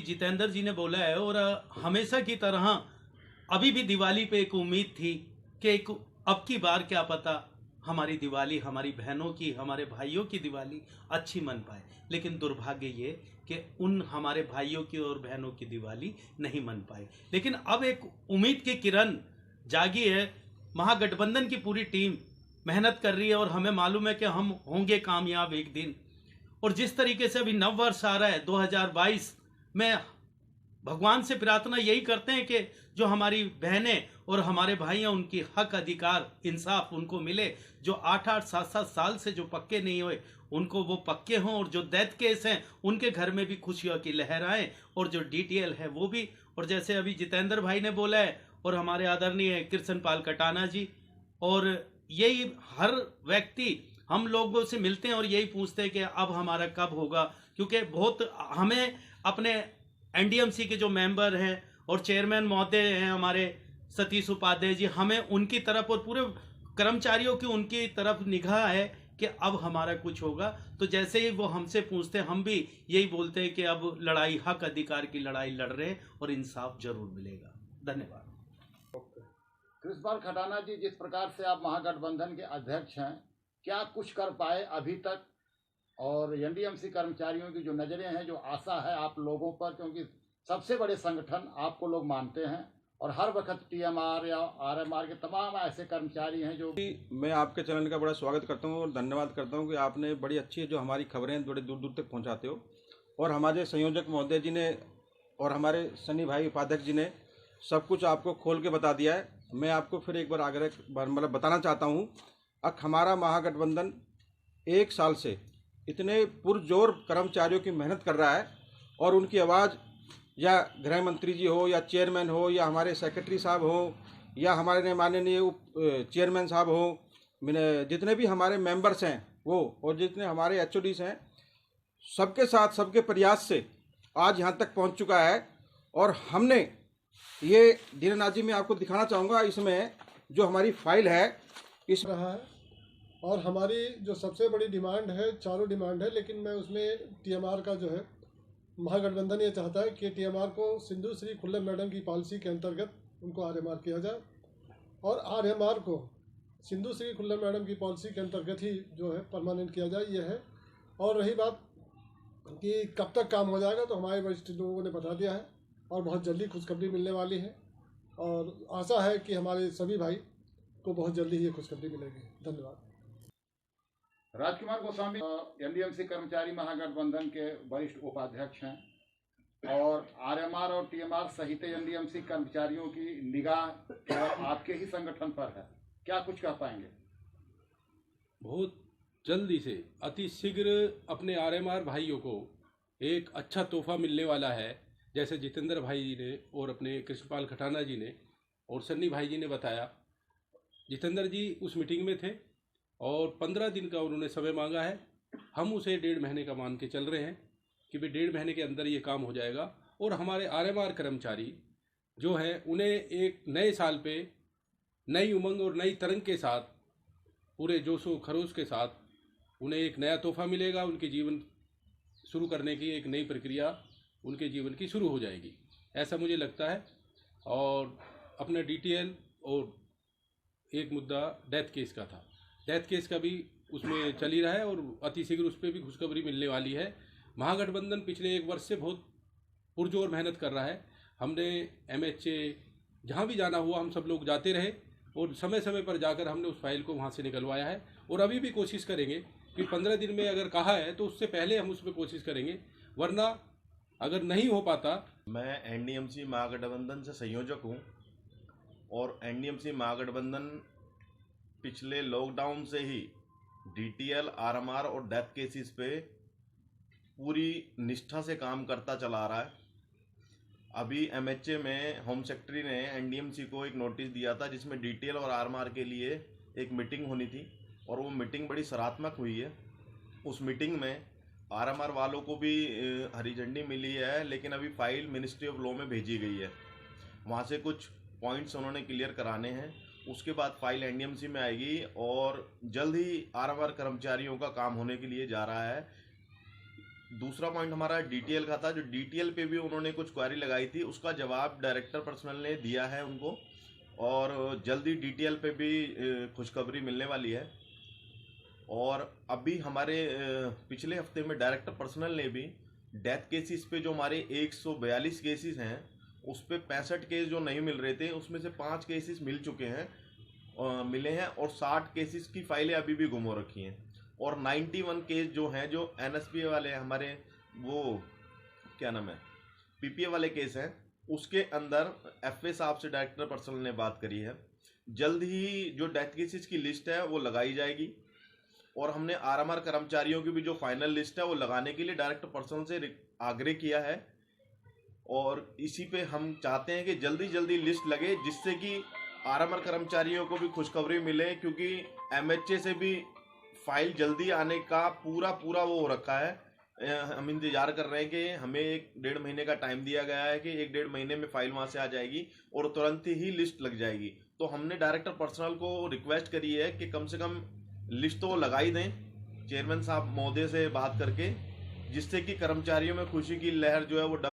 जितेंद्र जी ने बोला है, और हमेशा की तरह अभी भी दिवाली पे एक उम्मीद थी कि अब की बार क्या पता हमारी दिवाली, हमारी बहनों की, हमारे भाइयों की दिवाली अच्छी मन पाए। लेकिन दुर्भाग्य ये कि उन हमारे भाइयों की और बहनों की दिवाली नहीं मन पाए। लेकिन अब एक उम्मीद की किरण जागी है। महागठबंधन की पूरी टीम मेहनत कर रही है और हमें मालूम है कि हम होंगे कामयाब एक दिन। और जिस तरीके से अभी नव वर्ष आ रहा है 2022 में, भगवान से प्रार्थना यही करते हैं कि जो हमारी बहनें और हमारे भाई हैं उनकी हक अधिकार इंसाफ उनको मिले। जो 8-8 7-7 साल से जो पक्के नहीं हुए उनको वो पक्के हों, और जो डेथ केस हैं उनके घर में भी खुशियों की लहर आए, और जो डीटीएल है वो भी। और जैसे अभी जितेंद्र भाई ने बोला है और हमारे आदरणीय कृष्णपाल कटाना जी, और यही हर व्यक्ति हम लोगों से मिलते हैं और यही पूछते हैं कि अब हमारा कब होगा। क्योंकि बहुत हमें अपने एनडीएमसी के जो मेंबर हैं और चेयरमैन महोदय हैं हमारे सतीश उपाध्याय जी, हमें उनकी तरफ और पूरे कर्मचारियों की उनकी तरफ निगाह है कि अब हमारा कुछ होगा। तो जैसे ही वो हमसे पूछते हैं हम भी यही बोलते हैं कि अब लड़ाई, हक अधिकार की लड़ाई लड़ रहे हैं और इंसाफ जरूर मिलेगा। धन्यवाद। कृष्णपाल खटाना जी, जिस प्रकार से आप महागठबंधन के अध्यक्ष हैं, क्या कुछ कर पाए अभी तक? और एनडीएमसी कर्मचारियों की जो नज़रें हैं, जो आशा है आप लोगों पर, क्योंकि सबसे बड़े संगठन आपको लोग मानते हैं और हर वक्त टीएमआर या आरएमआर के तमाम ऐसे कर्मचारी हैं जो। मैं आपके चैनल का बड़ा स्वागत करता हूं और धन्यवाद करता हूं कि आपने बड़ी अच्छी जो हमारी खबरें बड़े दूर दूर तक पहुंचाते हो, और हमारे संयोजक महोदय जी ने और हमारे सन्नी भाई उपाध्यक्ष जी ने सब कुछ आपको खोल के बता दिया है। मैं आपको फिर एक बार मतलब बताना चाहता हूँ, हमारा महागठबंधन 1 साल से इतने पुरजोर कर्मचारियों की मेहनत कर रहा है, और उनकी आवाज़ या गृह मंत्री जी हो या चेयरमैन हो या हमारे सेक्रेटरी साहब हो या हमारे माननीय उप चेयरमैन साहब हो, जितने भी हमारे मेंबर्स हैं वो, और जितने हमारे एचओडीज हैं, सबके साथ सबके प्रयास से आज यहाँ तक पहुँच चुका है। और हमने ये दीनानाथ जी मैं आपको दिखाना चाहूँगा, इसमें जो हमारी फाइल है इस रहा है, और हमारी जो सबसे बड़ी डिमांड है, चारों डिमांड है, लेकिन मैं उसमें टीएमआर का जो है, महागठबंधन ये चाहता है कि टीएमआर को सिंधु श्री खुल्लम मैडम की पॉलिसी के अंतर्गत उनको आरएमआर किया जाए, और आरएमआर को सिंधु श्री खुल्लम मैडम की पॉलिसी के अंतर्गत ही जो है परमानेंट किया जाए, ये है। और रही बात कि कब तक काम हो जाएगा, तो हमारे वरिष्ठ लोगों ने बता दिया है और बहुत जल्दी खुशखबरी मिलने वाली है, और आशा है कि हमारे सभी भाई को बहुत जल्दी ये खुशखबरी मिलेगी। धन्यवाद। राजकुमार गोस्वामी एनडीएमसी कर्मचारी महागठबंधन के वरिष्ठ उपाध्यक्ष हैं, और आरएमआर और टीएमआर सहित एनडीएमसी कर्मचारियों की निगाह केवल आपके ही संगठन पर है, क्या कुछ कह पाएंगे? बहुत जल्दी से अति शीघ्र अपने आरएमआर भाइयों को एक अच्छा तोहफा मिलने वाला है। जैसे जितेंद्र भाई जी ने और अपने कृष्णपाल खटाना जी ने और सन्नी भाई जी ने बताया, जितेंद्र जी उस मीटिंग में थे और 15 दिन का उन्होंने समय मांगा है। हम उसे 1.5 महीने का मान के चल रहे हैं कि भाई 1.5 महीने के अंदर ये काम हो जाएगा। और हमारे आरएमआर कर्मचारी जो हैं उन्हें एक नए साल पे नई उमंग और नई तरंग के साथ, पूरे जोशो खरोश के साथ उन्हें एक नया तोहफा मिलेगा। उनके जीवन शुरू करने की एक नई प्रक्रिया उनके जीवन की शुरू हो जाएगी, ऐसा मुझे लगता है। और अपना डीटीएल और एक मुद्दा डेथ केस का था, डेथ केस का भी उसमें चल ही रहा है और अति शीघ्र उस पर भी खुशखबरी मिलने वाली है। महागठबंधन पिछले 1 वर्ष से बहुत पुरजोर मेहनत कर रहा है। हमने एमएचए जहाँ भी जाना हुआ हम सब लोग जाते रहे और समय समय पर जाकर हमने उस फाइल को वहाँ से निकलवाया है, और अभी भी कोशिश करेंगे कि 15 दिन में अगर कहा है तो उससे पहले हम उस पर कोशिश करेंगे, वरना अगर नहीं हो पाता। मैं एनडीएमसी महागठबंधन से संयोजक हूँ, और एनडीएमसी महागठबंधन पिछले लॉकडाउन से ही डीटीएल, आरएमआर और डेथ केसेस पे पूरी निष्ठा से काम करता चला आ रहा है। अभी एमएचए में होम सेक्रेटरी ने एनडीएमसी को एक नोटिस दिया था जिसमें डीटीएल और आरएमआर के लिए एक मीटिंग होनी थी, और वो मीटिंग बड़ी सराहनात्मक हुई है। उस मीटिंग में आरएमआर वालों को भी हरी झंडी मिली है, लेकिन अभी फाइल मिनिस्ट्री ऑफ लॉ में भेजी गई है, वहाँ से कुछ पॉइंट्स उन्होंने क्लियर कराने हैं। उसके बाद फाइल एनडीएमसी में आएगी और जल्द ही आरएमआर कर्मचारियों का काम होने के लिए जा रहा है। दूसरा पॉइंट हमारा डीटीएल का था, जो डीटीएल पे भी उन्होंने कुछ क्वेरी लगाई थी, उसका जवाब डायरेक्टर पर्सनल ने दिया है उनको, और जल्दी डीटीएल पे भी खुशखबरी मिलने वाली है। और अभी हमारे पिछले हफ्ते में डायरेक्टर पर्सनल ने भी डेथ केसेस पे जो हमारे 142 केसेस हैं उस पे 65 केस जो नहीं मिल रहे थे उसमें से 5 केसेस मिल चुके हैं, मिले हैं, और 60 केसेस की फाइलें अभी भी गुम हो रखी हैं। और 91 केस जो हैं, जो एनएसपी वाले हमारे वो क्या नाम है पीपीए वाले केस हैं, उसके अंदर एफए साहब से डायरेक्टर पर्सनल ने बात करी है। जल्द ही जो डेथ केसेस की लिस्ट है वो लगाई जाएगी, और हमने आरएमआर कर्मचारियों की भी जो फाइनल लिस्ट है वो लगाने के लिए डायरेक्टर पर्सनल से आग्रह किया है। और इसी पे हम चाहते हैं कि जल्दी लिस्ट लगे, जिससे कि आरएमआर कर्मचारियों को भी खुशखबरी मिले, क्योंकि एमएचए से भी फाइल जल्दी आने का पूरा वो हो रखा है। हम इंतजार कर रहे हैं कि हमें 1-1.5 महीने का टाइम दिया गया है कि 1-1.5 महीने में फाइल वहां से आ जाएगी और तुरंत ही लिस्ट लग जाएगी। तो हमने डायरेक्टर पर्सनल को रिक्वेस्ट करी है कि कम से कम लिस्ट तो लगाई दें चेयरमैन साहब महोदय से बात करके, जिससे कि कर्मचारियों में खुशी की लहर जो है वो